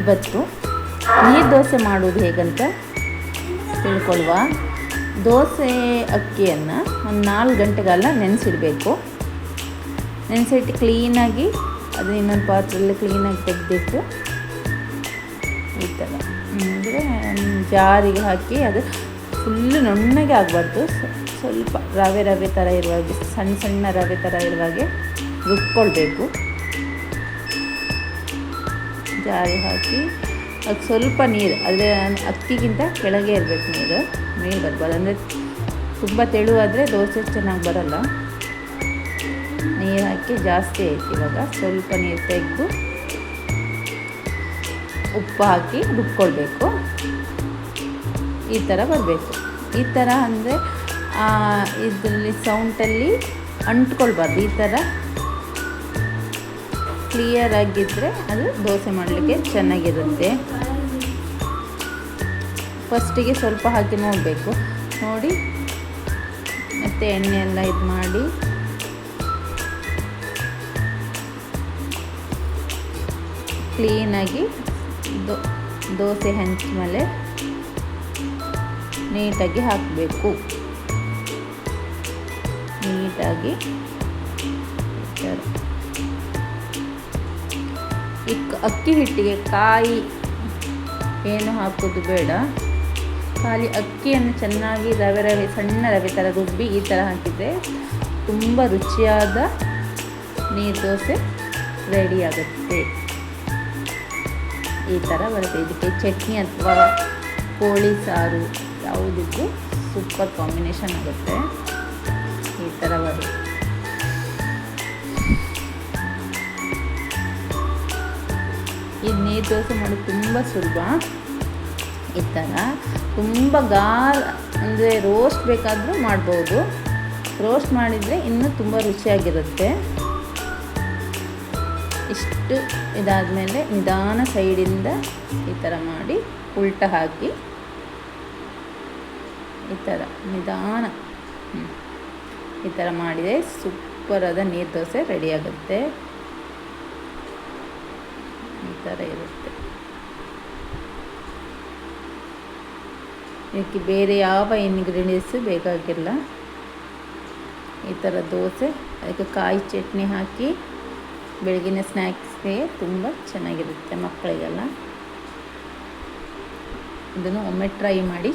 ಇವತ್ತು ನೀರು ದೋಸೆ ಮಾಡೋದು ಹೇಗಂತ ತಿಳ್ಕೊಳ್ಳುವ. ದೋಸೆ ಅಕ್ಕಿಯನ್ನು ಒಂದು 4 ಗಂಟೆಗೆಲ್ಲ ನೆನೆಸಿಡಬೇಕು. ನೆನೆಸಿಟ್ಟು ಕ್ಲೀನಾಗಿ ಅದು ಇನ್ನೊಂದು ಪಾತ್ರೆಯಲ್ಲಿ ಕ್ಲೀನಾಗಿ ತೆಗೆದಿಟ್ಟು ಈ ಥರ ಅಂದರೆ ಜಾರಿಗೆ ಹಾಕಿ ಅದು ಫುಲ್ಲು ನುಣ್ಣಗೆ ಆಗಬಾರ್ದು, ಸ್ವಲ್ಪ ರವೆ ಥರ ಇರುವಾಗೆ, ಸಣ್ಣ ಸಣ್ಣ ರವೆ ಥರ ಇರುವಾಗೆ ರುಬ್ಕೊಳ್ಬೇಕು. ಜಾರಿಗೆ ಹಾಕಿ ಅದಕ್ಕೆ ಸ್ವಲ್ಪ ನೀರು, ಆದರೆ ಅಕ್ಕಿಗಿಂತ ಕೆಳಗೆ ಇರಬೇಕು, ನೀರು ಮೇಲೆ ಬರ್ಬಾರ್ದು. ಅಂದರೆ ತುಂಬ ತೆಳುವಾದರೆ ದೋಸೆ ಚೆನ್ನಾಗಿ ಬರೋಲ್ಲ. ನೀರು ಹಾಕಿ ಜಾಸ್ತಿ ಆಯ್ತು. ಇವಾಗ ಸ್ವಲ್ಪ ನೀರು ತೆಗೆದು ಉಪ್ಪು ಹಾಕಿ ರುಬ್ಕೊಳ್ಬೇಕು. ಈ ಥರ ಬರಬೇಕು. ಈ ಥರ ಅಂದರೆ ಇದರಲ್ಲಿ ಸೌಂಟಲ್ಲಿ ಅಂಟ್ಕೊಳ್ಬಾರ್ದು. ಈ ಥರ ಕ್ಲಿಯರ್ ಆಗಿದ್ದರೆ ಅದು ದೋಸೆ ಮಾಡಲಿಕ್ಕೆ ಚೆನ್ನಾಗಿರುತ್ತೆ. ಫಸ್ಟಿಗೆ ಸ್ವಲ್ಪ ಹಾಕಿ ನೋಡಬೇಕು, ನೋಡಿ ಮತ್ತು ಎಣ್ಣೆ ಎಲ್ಲ ಇದು ಮಾಡಿ ಕ್ಲೀನಾಗಿ ದೋಸೆ ಹಂಚ ಮೇಲೆ ನೀಟಾಗಿ ಹಾಕಬೇಕು. ನೀಟಾಗಿ ಈ ಅಕ್ಕಿ ಹಿಟ್ಟಿಗೆ ಕಾಯಿ ಏನು ಹಾಕೋದು ಬೇಡ. ಖಾಲಿ ಅಕ್ಕಿಯನ್ನು ಚೆನ್ನಾಗಿ ರವೆ ಸಣ್ಣ ರವೆ ಥರ ರುಬ್ಬಿ ಈ ಥರ ಹಾಕಿದರೆ ತುಂಬ ರುಚಿಯಾದ ನೀರು ದೋಸೆ ರೆಡಿ ಆಗುತ್ತೆ. ಈ ಥರ ಬರುತ್ತೆ. ಇದಕ್ಕೆ ಚಟ್ನಿ ಅಥವಾ ಕೋಳಿ ಸಾರು ಯಾವುದಿದ್ದು ಸೂಪರ್ ಕಾಂಬಿನೇಷನ್ ಆಗುತ್ತೆ. ಈ ಥರ ಬರುತ್ತೆ. ಈ ನೀರು ದೋಸೆ ಮಾಡೋದು ತುಂಬ ಸುಲಭ. ಈ ಥರ ತುಂಬ ಅಂದರೆ ರೋಸ್ಟ್ ಬೇಕಾದರೂ ಮಾಡ್ಬೋದು. ರೋಸ್ಟ್ ಮಾಡಿದರೆ ಇನ್ನೂ ತುಂಬ ರುಚಿಯಾಗಿರುತ್ತೆ. ಇಷ್ಟು ಇದಾದಮೇಲೆ ನಿಧಾನ ಸೈಡಿಂದ ಈ ಥರ ಮಾಡಿ ಉಲ್ಟ ಹಾಕಿ ಈ ಥರ ನಿಧಾನ ಈ ಥರ ಮಾಡಿದರೆ ಸೂಪರಾದ ನೀರು ದೋಸೆ ರೆಡಿಯಾಗುತ್ತೆ. ಈ ಥರ ಇರುತ್ತೆ. ಇದಕ್ಕೆ ಬೇರೆ ಯಾವ ಇಂಗ್ರೀಡಿಯೆಂಟ್ಸು ಬೇಕಾಗಿಲ್ಲ. ಈ ಥರ ದೋಸೆ, ಅದಕ್ಕೆ ಕಾಯಿ ಚಟ್ನಿ ಹಾಕಿ ಬೆಳಗಿನ ಸ್ನ್ಯಾಕ್ಸ್ಗೆ ತುಂಬ ಚೆನ್ನಾಗಿರುತ್ತೆ ಮಕ್ಕಳಿಗೆಲ್ಲ. ಇದನ್ನು ಒಮ್ಮೆ ಟ್ರೈ ಮಾಡಿ.